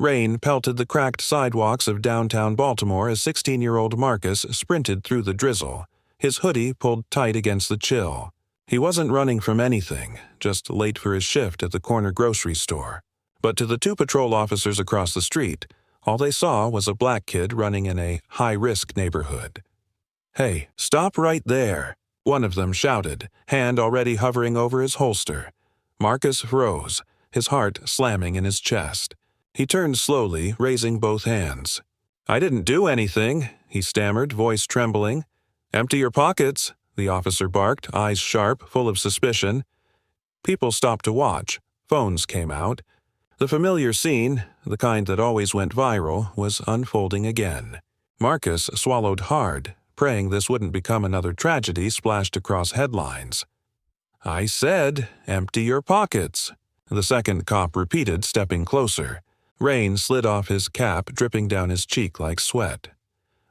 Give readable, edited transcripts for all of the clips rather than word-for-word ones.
Rain pelted the cracked sidewalks of downtown Baltimore as 16-year-old Marcus sprinted through the drizzle, his hoodie pulled tight against the chill. He wasn't running from anything, just late for his shift at the corner grocery store. But to the two patrol officers across the street, all they saw was a black kid running in a high-risk neighborhood. "Hey, stop right there," one of them shouted, hand already hovering over his holster. Marcus froze, his heart slamming in his chest. He turned slowly, raising both hands. "I didn't do anything," he stammered, voice trembling. "Empty your pockets," the officer barked, eyes sharp, full of suspicion. People stopped to watch. Phones came out. The familiar scene, the kind that always went viral, was unfolding again. Marcus swallowed hard, praying this wouldn't become another tragedy splashed across headlines. "I said, empty your pockets," the second cop repeated, stepping closer. Rain slid off his cap, dripping down his cheek like sweat.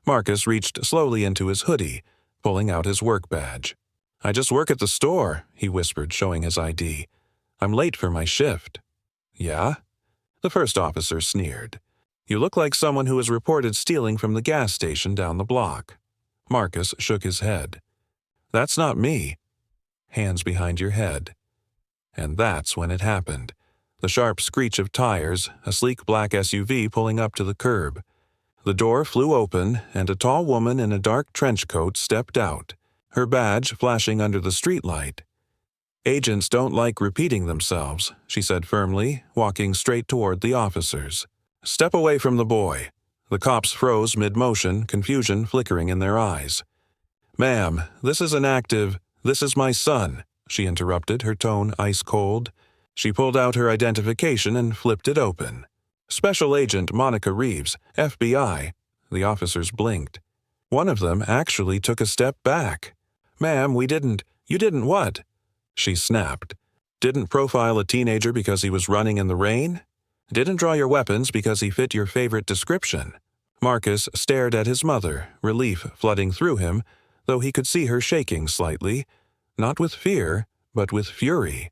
Marcus reached slowly into his hoodie, pulling out his work badge. "I just work at the store," he whispered, showing his ID. "I'm late for my shift." "Yeah?" The first officer sneered. "You look like someone who was reported stealing from the gas station down the block." Marcus shook his head. "That's not me." Hands behind your head. And that's when it happened. The sharp screech of tires, a sleek black SUV pulling up to the curb. The door flew open, and a tall woman in a dark trench coat stepped out, her badge flashing under the streetlight. "Agents don't like repeating themselves," she said firmly, walking straight toward the officers. "Step away from the boy." The cops froze mid-motion, confusion flickering in their eyes. "Ma'am, this is this is my son," she interrupted, her tone ice-cold. She pulled out her identification and flipped it open. "Special Agent Monica Reeves, FBI." The officers blinked. One of them actually took a step back. "Ma'am, you didn't what?" She snapped. "Didn't profile a teenager because he was running in the rain? Didn't draw your weapons because he fit your favorite description?" Marcus stared at his mother, relief flooding through him, though he could see her shaking slightly, not with fear, but with fury.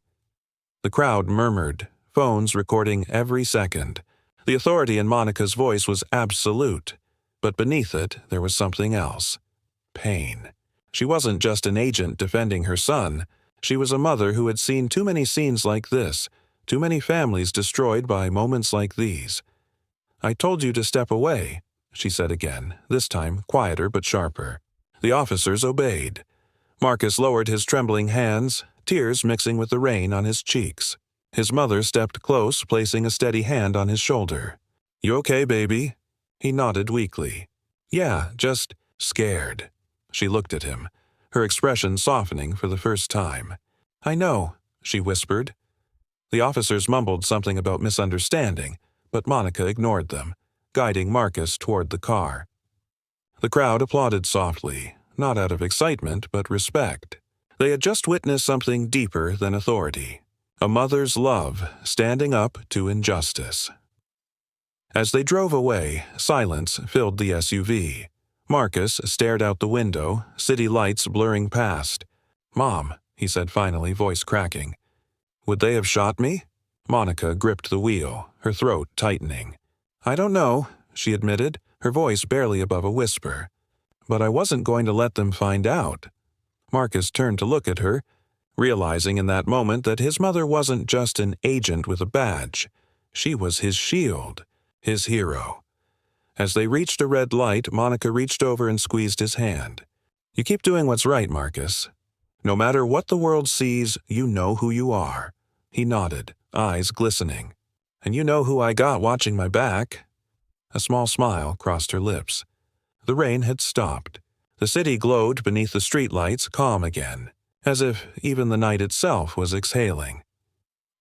The crowd murmured, phones recording every second. The authority in Monica's voice was absolute, but beneath it there was something else. Pain. She wasn't just an agent defending her son. She was a mother who had seen too many scenes like this, too many families destroyed by moments like these. "I told you to step away," she said again, this time quieter but sharper. The officers obeyed. Marcus lowered his trembling hands, tears mixing with the rain on his cheeks. His mother stepped close, placing a steady hand on his shoulder. "You okay, baby?" He nodded weakly. "Yeah, just scared." She looked at him, her expression softening for the first time. "I know," she whispered. The officers mumbled something about misunderstanding, but Monica ignored them, guiding Marcus toward the car. The crowd applauded softly, not out of excitement but respect. They had just witnessed something deeper than authority. A mother's love standing up to injustice. As they drove away, silence filled the SUV. Marcus stared out the window, city lights blurring past. "Mom," he said finally, voice cracking. "Would they have shot me?" Monica gripped the wheel, her throat tightening. "I don't know," she admitted, her voice barely above a whisper. "But I wasn't going to let them find out." Marcus turned to look at her, realizing in that moment that his mother wasn't just an agent with a badge. She was his shield, his hero. As they reached a red light, Monica reached over and squeezed his hand. "You keep doing what's right, Marcus. No matter what the world sees, you know who you are." He nodded, eyes glistening. "And you know who I got watching my back." A small smile crossed her lips. The rain had stopped. The city glowed beneath the streetlights, calm again, as if even the night itself was exhaling.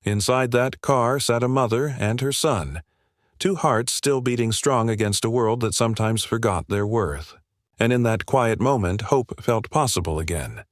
Inside that car sat a mother and her son, two hearts still beating strong against a world that sometimes forgot their worth. And in that quiet moment, hope felt possible again.